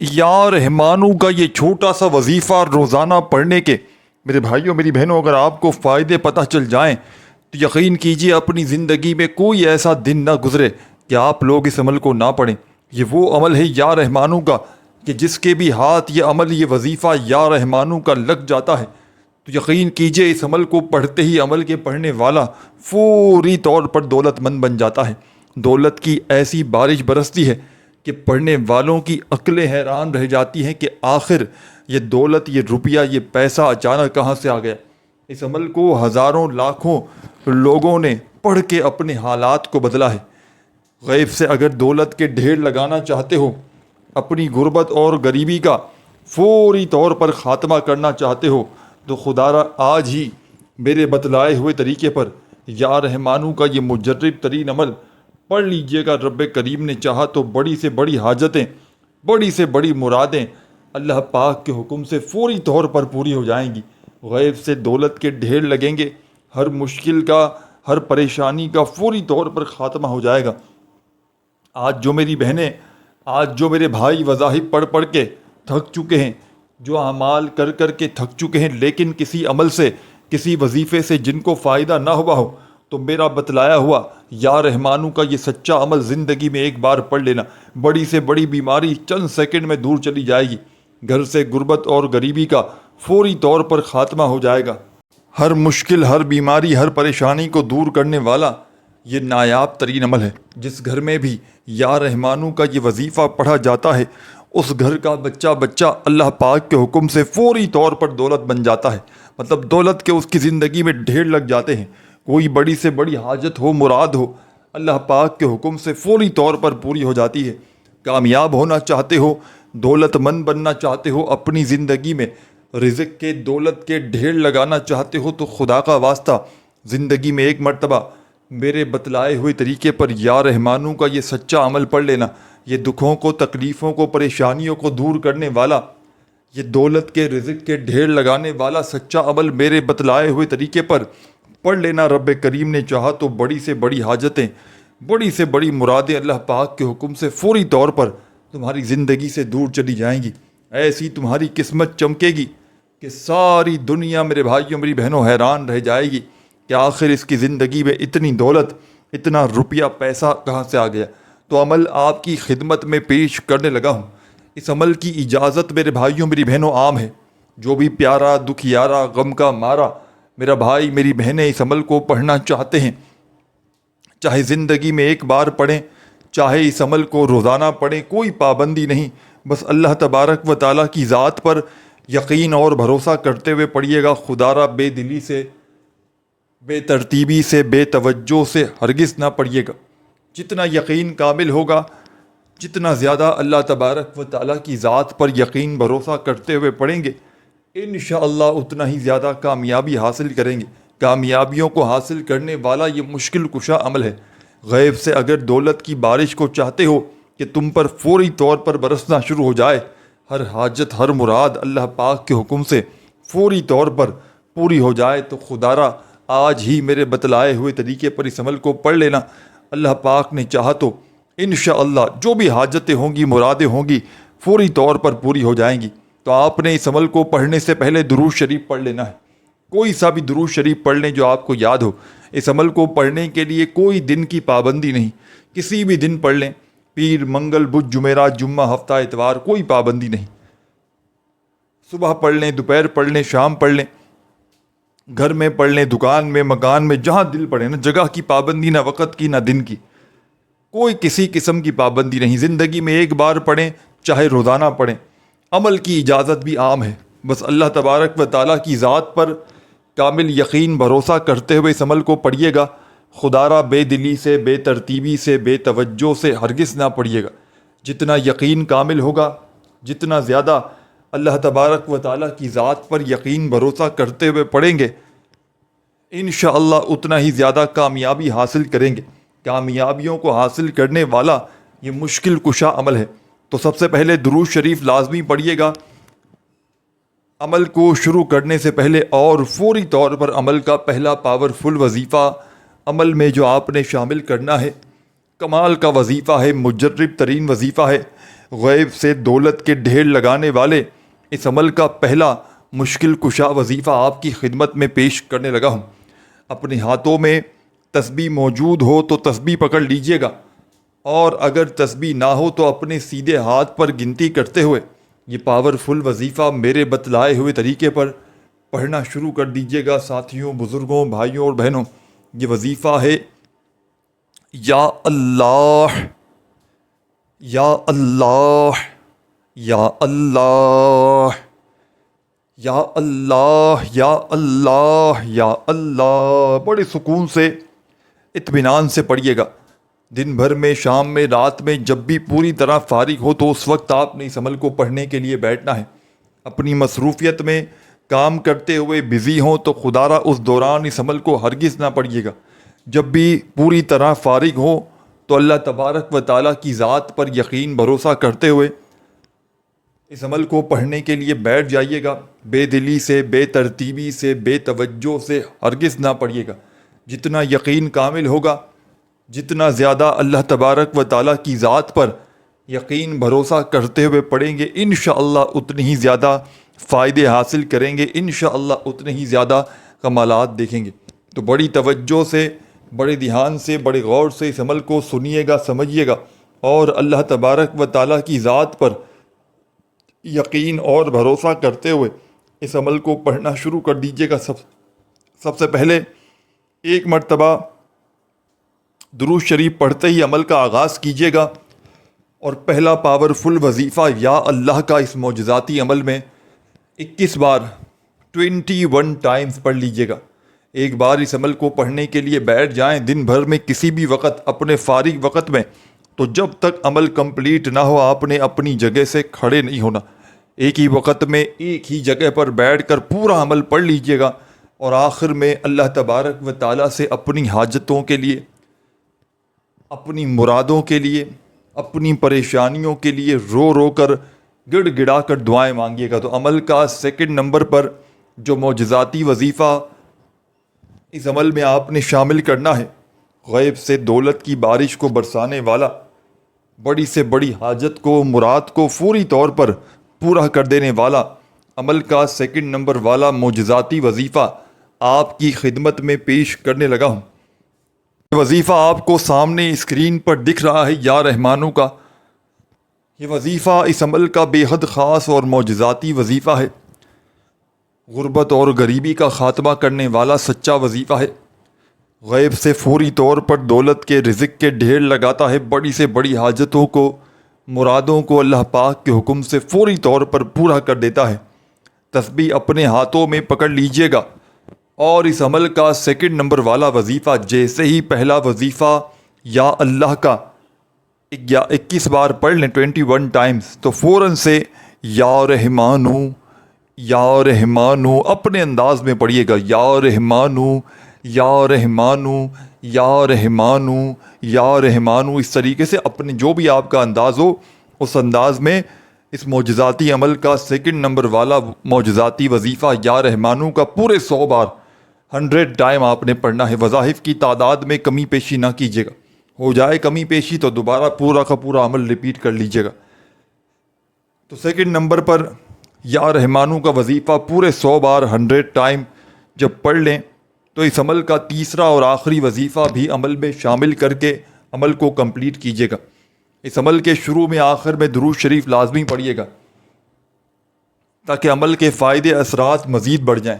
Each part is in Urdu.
یا رحمانوں کا یہ چھوٹا سا وظیفہ روزانہ پڑھنے کے میرے بھائیوں میری بہنوں اگر آپ کو فائدے پتہ چل جائیں تو یقین کیجئے اپنی زندگی میں کوئی ایسا دن نہ گزرے کہ آپ لوگ اس عمل کو نہ پڑھیں۔ یہ وہ عمل ہے یا رحمانوں کا کہ جس کے بھی ہاتھ یہ عمل یہ وظیفہ یا رحمانوں کا لگ جاتا ہے تو یقین کیجئے اس عمل کو پڑھتے ہی عمل کے پڑھنے والا فوری طور پر دولت مند بن جاتا ہے۔ دولت کی ایسی بارش برستی ہے کہ پڑھنے والوں کی عقلیں حیران رہ جاتی ہیں کہ آخر یہ دولت یہ روپیہ یہ پیسہ اچانک کہاں سے آ گیا۔ اس عمل کو ہزاروں لاکھوں لوگوں نے پڑھ کے اپنے حالات کو بدلا ہے۔ غیب سے اگر دولت کے ڈھیر لگانا چاہتے ہو، اپنی غربت اور غریبی کا فوری طور پر خاتمہ کرنا چاہتے ہو تو خدا را آج ہی میرے بتلائے ہوئے طریقے پر یا رحمانوں کا یہ مجرب ترین عمل پڑھ لیجئے گا۔ رب کریم نے چاہا تو بڑی سے بڑی حاجتیں بڑی سے بڑی مرادیں اللہ پاک کے حکم سے فوری طور پر پوری ہو جائیں گی۔ غیب سے دولت کے ڈھیر لگیں گے، ہر مشکل کا ہر پریشانی کا فوری طور پر خاتمہ ہو جائے گا۔ آج جو میری بہنیں آج جو میرے بھائی وظائف پڑھ پڑھ کے تھک چکے ہیں، جو اعمال کر کر کے تھک چکے ہیں لیکن کسی عمل سے کسی وظیفے سے جن کو فائدہ نہ ہوا ہو، تو میرا بتلایا ہوا یا رحمانوں کا یہ سچا عمل زندگی میں ایک بار پڑھ لینا، بڑی سے بڑی بیماری چند سیکنڈ میں دور چلی جائے گی۔ گھر سے غربت اور غریبی کا فوری طور پر خاتمہ ہو جائے گا۔ ہر مشکل ہر بیماری ہر پریشانی کو دور کرنے والا یہ نایاب ترین عمل ہے۔ جس گھر میں بھی یا رحمانوں کا یہ وظیفہ پڑھا جاتا ہے اس گھر کا بچہ بچہ اللہ پاک کے حکم سے فوری طور پر دولت بن جاتا ہے، مطلب دولت کے اس کی زندگی میں ڈھیر لگ جاتے ہیں۔ کوئی بڑی سے بڑی حاجت ہو مراد ہو اللہ پاک کے حکم سے فوری طور پر پوری ہو جاتی ہے۔ کامیاب ہونا چاہتے ہو، دولت مند بننا چاہتے ہو، اپنی زندگی میں رزق کے دولت کے ڈھیر لگانا چاہتے ہو تو خدا کا واسطہ زندگی میں ایک مرتبہ میرے بتلائے ہوئے طریقے پر یا رحمانوں کا یہ سچا عمل پڑھ لینا۔ یہ دکھوں کو تکلیفوں کو پریشانیوں کو دور کرنے والا یہ دولت کے رزق کے ڈھیر لگانے والا سچا عمل میرے بتلائے ہوئے طریقے پر پڑھ لینا۔ رب کریم نے چاہا تو بڑی سے بڑی حاجتیں بڑی سے بڑی مرادیں اللہ پاک کے حکم سے فوری طور پر تمہاری زندگی سے دور چلی جائیں گی۔ ایسی تمہاری قسمت چمکے گی کہ ساری دنیا میرے بھائیوں میری بہنوں حیران رہ جائے گی کہ آخر اس کی زندگی میں اتنی دولت اتنا روپیہ پیسہ کہاں سے آ گیا۔ تو عمل آپ کی خدمت میں پیش کرنے لگا ہوں۔ اس عمل کی اجازت میرے بھائیوں میری بہنوں عام ہے۔ جو بھی پیارا دکھیارا غم کا مارا میرا بھائی میری بہنیں اس عمل کو پڑھنا چاہتے ہیں، چاہے زندگی میں ایک بار پڑھیں چاہے اس عمل کو روزانہ پڑھیں، کوئی پابندی نہیں، بس اللہ تبارک و تعالیٰ کی ذات پر یقین اور بھروسہ کرتے ہوئے پڑھیے گا۔ خدا را بے دلی سے بے ترتیبی سے بے توجہ سے ہرگز نہ پڑھیے گا۔ جتنا یقین کامل ہوگا جتنا زیادہ اللہ تبارک و تعالیٰ کی ذات پر یقین بھروسہ کرتے ہوئے پڑھیں گے انشاءاللہ اتنا ہی زیادہ کامیابی حاصل کریں گے۔ کامیابیوں کو حاصل کرنے والا یہ مشکل کشا عمل ہے۔ غیب سے اگر دولت کی بارش کو چاہتے ہو کہ تم پر فوری طور پر برسنا شروع ہو جائے، ہر حاجت ہر مراد اللہ پاک کے حکم سے فوری طور پر پوری ہو جائے تو خدا را آج ہی میرے بتلائے ہوئے طریقے پر اس عمل کو پڑھ لینا۔ اللہ پاک نے چاہا تو انشاءاللہ جو بھی حاجتیں ہوں گی مرادیں ہوں گی فوری طور پر پوری ہو جائیں گی۔ تو آپ نے اس عمل کو پڑھنے سے پہلے درود شریف پڑھ لینا ہے، کوئی سا بھی درود شریف پڑھ لیں جو آپ کو یاد ہو۔ اس عمل کو پڑھنے کے لیے کوئی دن کی پابندی نہیں، کسی بھی دن پڑھ لیں، پیر منگل بدھ جمعرات جمعہ ہفتہ اتوار کوئی پابندی نہیں۔ صبح پڑھ لیں دوپہر پڑھ لیں شام پڑھ لیں، گھر میں پڑھ لیں دکان میں مکان میں جہاں دل پڑے، نہ جگہ کی پابندی نہ وقت کی نہ دن کی، کوئی کسی قسم کی پابندی نہیں۔ زندگی میں ایک بار پڑھیں چاہے روزانہ پڑھیں، عمل کی اجازت بھی عام ہے، بس اللہ تبارک و تعالیٰ کی ذات پر کامل یقین بھروسہ کرتے ہوئے اس عمل کو پڑھیے گا۔ خدا را بے دلی سے بے ترتیبی سے بے توجہ سے ہرگز نہ پڑھیے گا۔ جتنا یقین کامل ہوگا جتنا زیادہ اللہ تبارک و تعالیٰ کی ذات پر یقین بھروسہ کرتے ہوئے پڑھیں گے انشاءاللہ اتنا ہی زیادہ کامیابی حاصل کریں گے۔ کامیابیوں کو حاصل کرنے والا یہ مشکل کشا عمل ہے۔ تو سب سے پہلے درود شریف لازمی پڑھیے گا عمل کو شروع کرنے سے پہلے، اور فوری طور پر عمل کا پہلا پاورفل وظیفہ عمل میں جو آپ نے شامل کرنا ہے کمال کا وظیفہ ہے، مجرب ترین وظیفہ ہے۔ غیب سے دولت کے ڈھیر لگانے والے اس عمل کا پہلا مشکل کشا وظیفہ آپ کی خدمت میں پیش کرنے لگا ہوں۔ اپنے ہاتھوں میں تسبیح موجود ہو تو تسبیح پکڑ لیجئے گا، اور اگر تسبیح نہ ہو تو اپنے سیدھے ہاتھ پر گنتی کرتے ہوئے یہ پاورفل وظیفہ میرے بتلائے ہوئے طریقے پر پڑھنا شروع کر دیجئے گا۔ ساتھیوں، بزرگوں، بھائیوں اور بہنوں، یہ وظیفہ ہے یا اللہ یا اللہ یا اللہ یا اللہ یا اللہ یا اللہ۔ بڑے سکون سے، اطمینان سے پڑھیے گا۔ دن بھر میں، شام میں، رات میں، جب بھی پوری طرح فارغ ہو تو اس وقت آپ نے اس عمل کو پڑھنے کے لیے بیٹھنا ہے۔ اپنی مصروفیت میں کام کرتے ہوئے بزی ہوں تو خدا را اس دوران اس عمل کو ہرگز نہ پڑھیے گا۔ جب بھی پوری طرح فارغ ہو تو اللہ تبارک و تعالیٰ کی ذات پر یقین بھروسہ کرتے ہوئے اس عمل کو پڑھنے کے لیے بیٹھ جائیے گا۔ بے دلی سے، بے ترتیبی سے، بے توجہ سے ہرگز نہ پڑھیے گا۔ جتنا یقین کامل ہوگا، جتنا زیادہ اللہ تبارک و تعالیٰ کی ذات پر یقین بھروسہ کرتے ہوئے پڑھیں گے، انشاءاللہ اتنی ہی زیادہ فائدے حاصل کریں گے، انشاءاللہ اتنے ہی زیادہ کمالات دیکھیں گے۔ تو بڑی توجہ سے، بڑے دھیان سے، بڑے غور سے اس عمل کو سنیے گا، سمجھیے گا، اور اللہ تبارک و تعالیٰ کی ذات پر یقین اور بھروسہ کرتے ہوئے اس عمل کو پڑھنا شروع کر دیجیے گا۔ سب سے پہلے ایک مرتبہ درود شریف پڑھتے ہی عمل کا آغاز کیجیے گا، اور پہلا پاورفل وظیفہ یا اللہ کا اس معجزاتی عمل میں 21 بار 21 ٹائمز پڑھ لیجیے گا۔ ایک بار اس عمل کو پڑھنے کے لیے بیٹھ جائیں دن بھر میں کسی بھی وقت، اپنے فارغ وقت میں، تو جب تک عمل کمپلیٹ نہ ہو آپ نے اپنی جگہ سے کھڑے نہیں ہونا۔ ایک ہی وقت میں ایک ہی جگہ پر بیٹھ کر پورا عمل پڑھ لیجیے گا، اور آخر میں اللہ تبارک و تعالیٰ سے اپنی حاجتوں کے لیے، اپنی مرادوں کے لیے، اپنی پریشانیوں کے لیے رو رو کر، گڑ گڑا کر دعائیں مانگیے گا۔ تو عمل کا سیکنڈ نمبر پر جو معجزاتی وظیفہ اس عمل میں آپ نے شامل کرنا ہے، غیب سے دولت کی بارش کو برسانے والا، بڑی سے بڑی حاجت کو، مراد کو فوری طور پر پورا کر دینے والا عمل کا سیکنڈ نمبر والا معجزاتی وظیفہ آپ کی خدمت میں پیش کرنے لگا ہوں۔ یہ وظیفہ آپ کو سامنے اسکرین پر دکھ رہا ہے، یا رحمانوں کا۔ یہ وظیفہ اس عمل کا بے حد خاص اور معجزاتی وظیفہ ہے۔ غربت اور غریبی کا خاتمہ کرنے والا سچا وظیفہ ہے۔ غیب سے فوری طور پر دولت کے، رزق کے ڈھیر لگاتا ہے۔ بڑی سے بڑی حاجتوں کو، مرادوں کو اللہ پاک کے حکم سے فوری طور پر پورا کر دیتا ہے۔ تسبیح اپنے ہاتھوں میں پکڑ لیجئے گا، اور اس عمل کا سیکنڈ نمبر والا وظیفہ جیسے ہی پہلا وظیفہ یا اللہ کا 21 بار پڑھ لیں 21 ٹائمز، تو فوراً سے یا رحمانو یا رحمانو اپنے انداز میں پڑھیے گا۔ یا رحمانو یا رحمانو یا رحمانو یا رحمانو، اس طریقے سے اپنے جو بھی آپ کا انداز ہو اس انداز میں اس معجزاتی عمل کا سیکنڈ نمبر والا معجزاتی وظیفہ یا رحمانو کا پورے 100 بار 100 ٹائم آپ نے پڑھنا ہے۔ وظائف کی تعداد میں کمی پیشی نہ کیجیے گا، ہو جائے کمی پیشی تو دوبارہ پورا کا پورا عمل ریپیٹ کر لیجیے گا۔ تو سیکنڈ نمبر پر یا رحمانو کا وظیفہ پورے 100 بار 100 ٹائم جب پڑھ لیں تو اس عمل کا تیسرا اور آخری وظیفہ بھی عمل میں شامل کر کے عمل کو کمپلیٹ کیجیے گا۔ اس عمل کے شروع میں، آخر میں درود شریف لازمی پڑھیے گا، تاکہ عمل کے فائدے، اثرات مزید بڑھ جائیں۔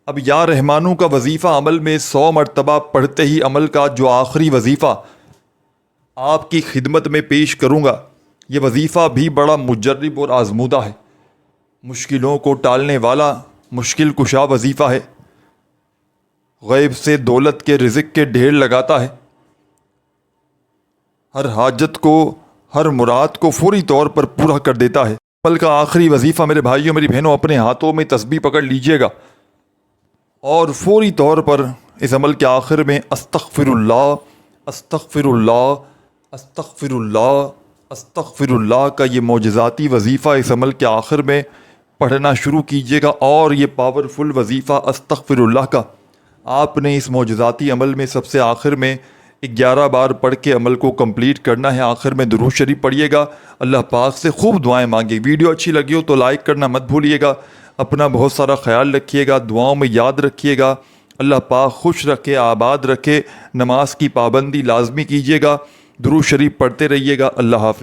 اب یا رحمانو کا وظیفہ عمل میں 100 مرتبہ پڑھتے ہی عمل کا جو آخری وظیفہ آپ کی خدمت میں پیش کروں گا، یہ وظیفہ بھی بڑا مجرب اور آزمودہ ہے، مشکلوں کو ٹالنے والا مشکل کشا وظیفہ ہے۔ غیب سے دولت کے، رزق کے ڈھیر لگاتا ہے۔ ہر حاجت کو، ہر مراد کو فوری طور پر پورا کر دیتا ہے۔ عمل کا آخری وظیفہ میرے بھائیوں، میری بہنوں، اپنے ہاتھوں میں تسبیح پکڑ لیجئے گا، اور فوری طور پر اس عمل کے آخر میں استغفر اللہ، استغفر اللہ، استغفر اللہ، استغفر اللہ کا یہ معجزاتی وظیفہ اس عمل کے آخر میں پڑھنا شروع کیجیے گا۔ اور یہ پاورفل وظیفہ استغفر اللہ کا آپ نے اس معجزاتی عمل میں سب سے آخر میں 11 بار پڑھ کے عمل کو کمپلیٹ کرنا ہے. آخر میں درود شریف پڑھیے گا, اللہ پاک سے خوب دعائیں مانگے. ویڈیو اچھی لگی ہو تو لائک کرنا مت بھولیے گا. اپنا بہت سارا خیال رکھیے گا, دعاؤں میں یاد رکھیے گا. اللہ پاک خوش رکھے, آباد رکھے. نماز کی پابندی لازمی کیجیے گا. درود شریف پڑھتے رہیے گا. اللہ حافظ.